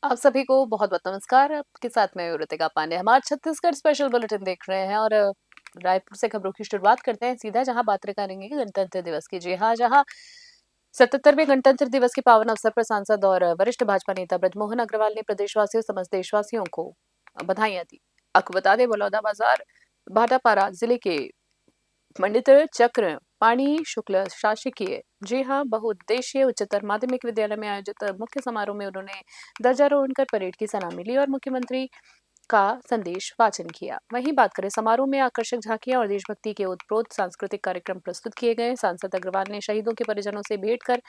आप सभी को बहुत-बहुत नमस्कार। आपके साथ मैं ऋतिका पांडे। हम आज छत्तीसगढ़ स्पेशल बुलेटिन देख रहे हैं और रायपुर से खबरों की शुरुआत करते हैं सीधा जहां बात करेंगे गणतंत्र दिवस की। जी हाँ, जहां 77वें गणतंत्र दिवस के पावन अवसर पर सांसद और वरिष्ठ भाजपा नेता ब्रजमोहन अग्रवाल ने प्रदेशवासियों समस्त देशवासियों को बधाइयां दी। आपको बता दें बलौदाबाजार भाटापारा जिले के पंडित चक्र पाणी शुक्ल शासकीय जी हाँ बहुउद्देशीय उच्चतर माध्यमिक विद्यालय में आयोजित मुख्य समारोह में उन्होंने ध्वजारोहण कर परेड की सलामी ली और मुख्यमंत्री का संदेश वाचन किया। वहीं बात करें समारोह में आकर्षक झांकियां और देशभक्ति के ओतप्रोत सांस्कृतिक कार्यक्रम प्रस्तुत किए गए। सांसद अग्रवाल ने शहीदों के परिजनों से भेंट कर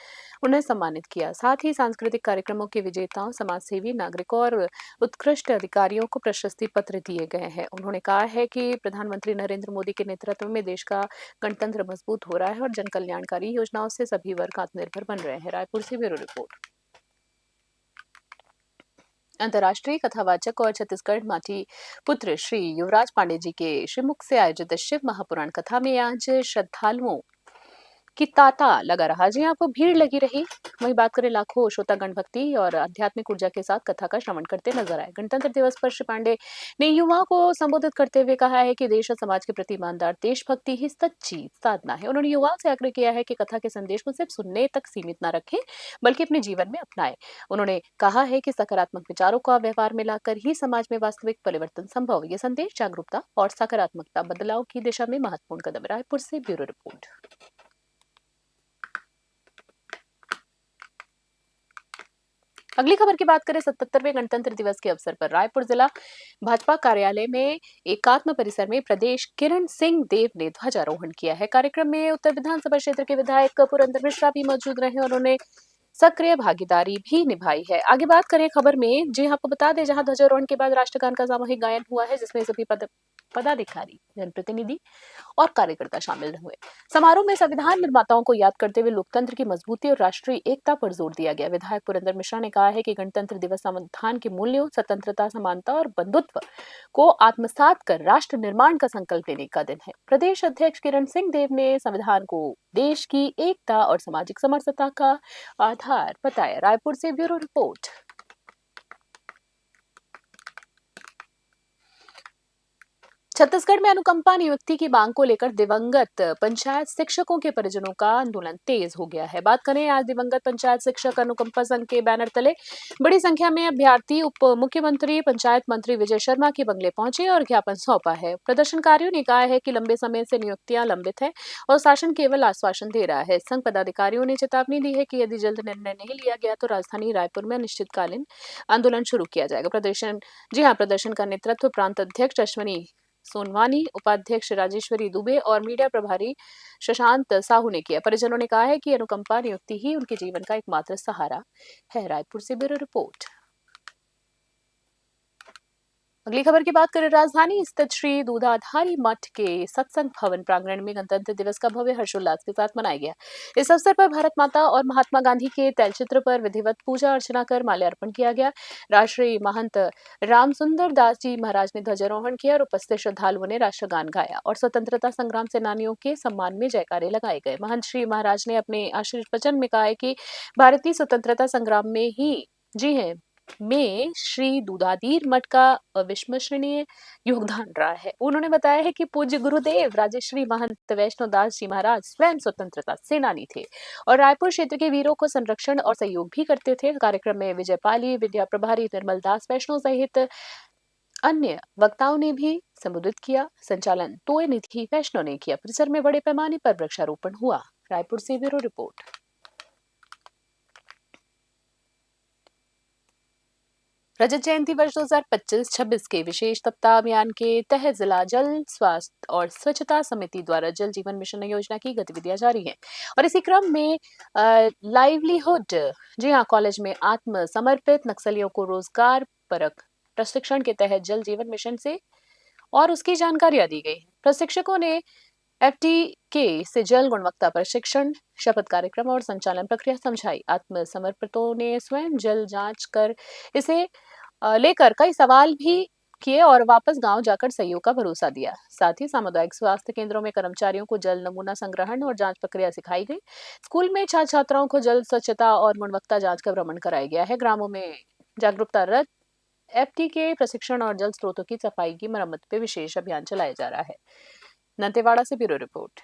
उन्हें सम्मानित किया। साथ ही सांस्कृतिक कार्यक्रमों के विजेताओं समाजसेवी नागरिकों और उत्कृष्ट अधिकारियों को प्रशस्ति पत्र दिए गए हैं। उन्होंने कहा है कि प्रधानमंत्री नरेंद्र मोदी के नेतृत्व में देश का गणतंत्र मजबूत हो रहा है और जन कल्याणकारी योजनाओं से सभी वर्ग आत्मनिर्भर बन रहे हैं। रायपुर से ब्यूरो रिपोर्ट। अंतर्राष्ट्रीय कथावाचक और छत्तीसगढ़ माटी पुत्र श्री युवराज पांडे जी के श्रीमुख से आयोजित शिव महापुराण कथा में आज श्रद्धालुओं की तांता लगा रहा। जी आपको भीड़ लगी रही। वहीं बात करें लाखों श्रोतागण भक्ति और आध्यात्मिक ऊर्जा के साथ कथा का श्रवण करते नजर आए। गणतंत्र दिवस पर श्री पांडे ने युवाओं को संबोधित करते हुए कहा है कि देश और समाज के प्रति ईमानदार देशभक्ति ही सच्ची साधना है। उन्होंने युवाओं से आग्रह किया है कि कथा के संदेश को सिर्फ सुनने तक सीमित न रखें बल्कि अपने जीवन में अपनाएं। उन्होंने कहा है कि सकारात्मक विचारों को व्यवहार में लाकर ही समाज में वास्तविक परिवर्तन संभव। ये संदेश जागरूकता और सकारात्मकता बदलाव की दिशा में महत्वपूर्ण कदम। रायपुर से ब्यूरो रिपोर्ट। अगली खबर की बात करें 77वें गणतंत्र दिवस के अवसर पर रायपुर जिला भाजपा कार्यालय में एकात्म परिसर में प्रदेश किरण सिंह देव ने ध्वजारोहण किया है। कार्यक्रम में उत्तर विधानसभा क्षेत्र के विधायक पुरंदर मिश्रा भी मौजूद रहे और उन्होंने सक्रिय भागीदारी भी निभाई है। आगे बात करें खबर में, जी आपको बता दें जहां ध्वजारोहण के बाद राष्ट्रगान का सामूहिक गायन हुआ है जिसमें सभी पदाधिकारी जनप्रतिनिधि और कार्यकर्ता शामिल हुए। समारोह में संविधान निर्माताओं को याद करते हुए लोकतंत्र की मजबूती और राष्ट्रीय एकता पर जोर दिया गया। विधायक पुरंदर मिश्रा ने कहा है कि गणतंत्र दिवस संविधान के मूल्यों स्वतंत्रता समानता और बंधुत्व को आत्मसात कर राष्ट्र निर्माण का संकल्प लेने का दिन है। प्रदेश अध्यक्ष किरण सिंह देव ने संविधान को देश की एकता और सामाजिक समरसता का आधार बताया। रायपुर से ब्यूरो रिपोर्ट। छत्तीसगढ़ में अनुकंपा नियुक्ति की मांग को लेकर दिवंगत पंचायत शिक्षकों के परिजनों का आंदोलन तेज हो गया है। बात करें आज दिवंगत पंचायत शिक्षक अनुकंपा संघ के बैनर तले बड़ी संख्या में अभ्यर्थी उप मुख्यमंत्री पंचायत मंत्री विजय शर्मा के बंगले पहुंचे और ज्ञापन सौंपा है। प्रदर्शनकारियों ने कहा है कि लंबे समय से नियुक्तियां लंबित है और शासन केवल आश्वासन दे रहा है। संघ पदाधिकारियों ने चेतावनी दी है कि यदि जल्द निर्णय नहीं लिया गया तो राजधानी रायपुर में अनिश्चितकालीन आंदोलन शुरू किया जाएगा। प्रदर्शन का नेतृत्व प्रांत अध्यक्ष अश्वनी सोनवानी, उपाध्यक्ष राजेश्वरी दुबे और मीडिया प्रभारी शशांत साहू ने किया। परिजनों ने कहा है कि अनुकंपा नियुक्ति ही उनके जीवन का एकमात्र सहारा है। रायपुर से ब्यूरो रिपोर्ट। अगली खबर की बात करें राजधानी स्थित श्री दूधाधारी मठ के सत्संग भवन प्रांगण में गणतंत्र दिवस का भव्य हर्षोल्लास के साथ मनाया गया। इस अवसर पर भारत माता और महात्मा गांधी के तैलचित्र पर विधिवत पूजा अर्चना कर माल्यार्पण किया गया। राष्ट्रीय महंत राम सुंदर दास जी महाराज ने ध्वजारोहण किया और उपस्थित श्रद्धालुओं ने राष्ट्रगान गाया और स्वतंत्रता संग्राम सेनानियों के सम्मान में जयकारे लगाए गए। महंत श्री महाराज ने अपने आशीर्वचन में कहा है कि भारतीय स्वतंत्रता संग्राम में ही जी है में श्री दूधाधीर मठ का अविस्मरणीय योगदान रहा है। उन्होंने बताया है कि पूज्य गुरुदेव राजश्री महंत वैष्णव दास जी महाराज स्वयं स्वतंत्रता सेनानी थे और रायपुर क्षेत्र के वीरों को संरक्षण और सहयोग भी करते थे। कार्यक्रम में विजयपाली विद्या प्रभारी निर्मल दास वैष्णव सहित अन्य वक्ताओं ने भी संबोधित किया। संचालन तोय निधि वैष्णव ने किया। परिसर में बड़े पैमाने पर वृक्षारोपण हुआ। रायपुर से ब्यूरो रिपोर्ट। रजत जयंती वर्ष 2025-26 के विशेष सप्ताह अभियान के तहत जिला जल स्वास्थ्य और स्वच्छता समिति द्वारा जल जीवन मिशन योजना की गतिविधियां जारी हैं और इसी क्रम में लाइवलीहुड जी हाँ कॉलेज में आत्म समर्पित नक्सलियों को रोजगार परक प्रशिक्षण के तहत जल जीवन मिशन से और उसकी जानकारियां दी गई। प्रशिक्षकों ने एफटीके से जल गुणवत्ता प्रशिक्षण शपथ कार्यक्रम और संचालन प्रक्रिया समझाई। आत्मसमर्पितों ने स्वयं जल जांच कर इसे लेकर कई सवाल भी किए और वापस गांव जाकर सहयोग का भरोसा दिया। साथ ही सामुदायिक स्वास्थ्य केंद्रों में कर्मचारियों को जल नमूना संग्रहण और जांच प्रक्रिया सिखाई गई। स्कूल में छात्र छात्राओं को जल स्वच्छता और गुणवत्ता जांच का भ्रमण कराया गया है। ग्रामों में जागरूकता रथ, एफटी के प्रशिक्षण और जल स्रोतों की सफाई की मरम्मत पे विशेष अभियान चलाया जा रहा है। दंतेवाड़ा से ब्यूरो रिपोर्ट।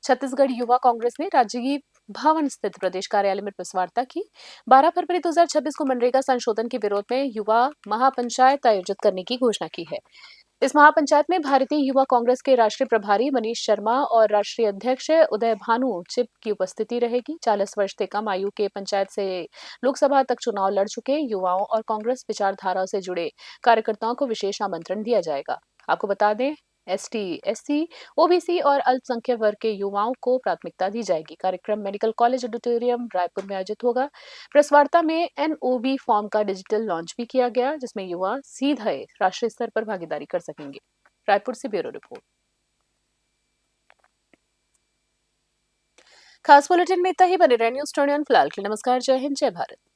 छत्तीसगढ़ युवा कांग्रेस ने राजकीय भवन स्थित प्रदेश कार्यालय में प्रेस वार्ता की। 12 फरवरी 2026 को मनरेगा संशोधन के विरोध में युवा महापंचायत आयोजित करने की घोषणा की है। इस महापंचायत में भारतीय युवा कांग्रेस के राष्ट्रीय प्रभारी मनीष शर्मा और राष्ट्रीय अध्यक्ष उदय भानु चिप की उपस्थिति रहेगी। 40 वर्ष से कम आयु के पंचायत से लोकसभा तक चुनाव लड़ चुके युवाओं और कांग्रेस विचारधारा से जुड़े कार्यकर्ताओं को विशेष आमंत्रण दिया जाएगा। आपको बता दें, एसटी, एससी, ओबीसी और अल्पसंख्यक वर्ग के युवाओं को प्राथमिकता दी जाएगी। कार्यक्रम मेडिकल कॉलेज ऑडिटोरियम रायपुर में आयोजित होगा। प्रेस वार्ता में एनओबी फॉर्म का डिजिटल लॉन्च भी किया गया, जिसमें युवा सीधे राष्ट्रीय स्तर पर भागीदारी कर सकेंगे। रायपुर से ब्यूरो रिपोर्ट। खास बुलेटिन में इतना ही। बने रहे न्यूज़ 21 फिलहाल के लिए नमस्कार, जय हिंद, जय भारत।